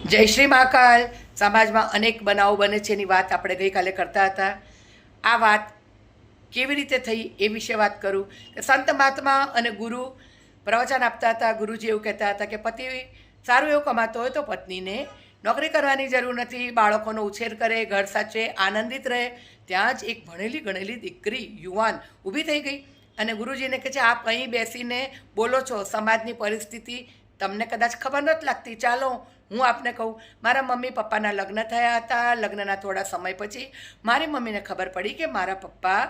જય શ્રી મહાકાલ. સમાજમાં અનેક બનાવો બને છે એની વાત આપણે ગઈકાલે કરતા હતા. આ વાત કેવી રીતે થઈ એ વિશે વાત કરું. સંત મહાત્મા અને ગુરુ પ્રવચન આપતા હતા. ગુરુજી એવું કહેતા હતા કે પતિ સારું એવું કમાતો હોય તો પત્નીને નોકરી કરવાની જરૂર નથી, બાળકોનો ઉછેર કરે, ઘર સાચવે, આનંદિત રહે. ત્યાં જ એક ભણેલી ગણેલી દીકરી યુવાન ઊભી થઈ ગઈ અને ગુરુજીને કહે છે, આપ અહીં બેસીને બોલો છો, સમાજની પરિસ્થિતિ તમને કદાચ ખબર નથી લાગતી. ચાલો હું આપને કહું. મારા મમ્મી પપ્પાના લગ્ન થયા હતા. લગ્નના થોડા સમય પછી મારી મમ્મીને ખબર પડી કે મારા પપ્પા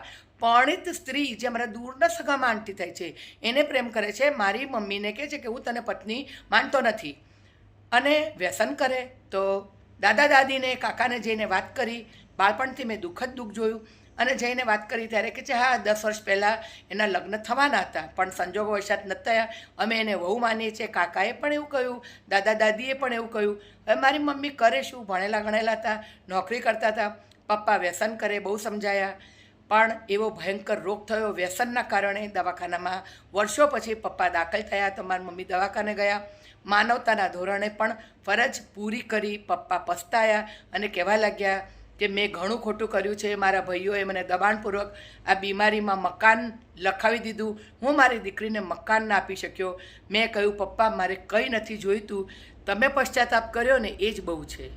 પરણિત સ્ત્રી, જે મારા દૂરના સગામાં આંટી થાય છે, એને પ્રેમ કરે છે. મારી મમ્મીને કહે છે કે હું તને પત્ની માનતો નથી અને વ્યસન કરે. તો દાદા દાદીને કાકાને જઈને વાત કરી. બાળપણથી મેં દુઃખ જોયું અને જઈને વાત કરી ત્યારે કે છે, હા 10 વર્ષ પહેલાં એના લગ્ન થવાના હતા પણ સંજોગો વશાત નથી થયા. અમે એને વહુ માનીએ છીએ. કાકાએ પણ એવું કહ્યું, દાદા દાદીએ પણ એવું કહ્યું. હવે મારી મમ્મી કરે શું? ભણેલા ગણેલા હતા, નોકરી કરતા હતા. પપ્પા વ્યસન કરે, બહુ સમજાયા પણ એવો ભયંકર રોગ થયો. વ્યસનના કારણે દવાખાનામાં વર્ષો પછી પપ્પા દાખલ થયા તો મારી મમ્મી દવાખાને ગયા. માનવતાના ધોરણે પણ ફરજ પૂરી કરી. પપ્પા પસ્તાયા અને કહેવા લાગ્યા કે મેં ઘણું ખોટું કર્યું છે. મારા ભાઈઓએ મને દબાણપૂર્વક આ બીમારીમાં મકાન લખાવી દીધું. હું મારી દીકરીને મકાન ના આપી શક્યો. મેં કહ્યું, પપ્પા મારે કંઈ નથી જોઈતું, તમે પશ્ચાતાપ કર્યો ને એ જ બહુ છે.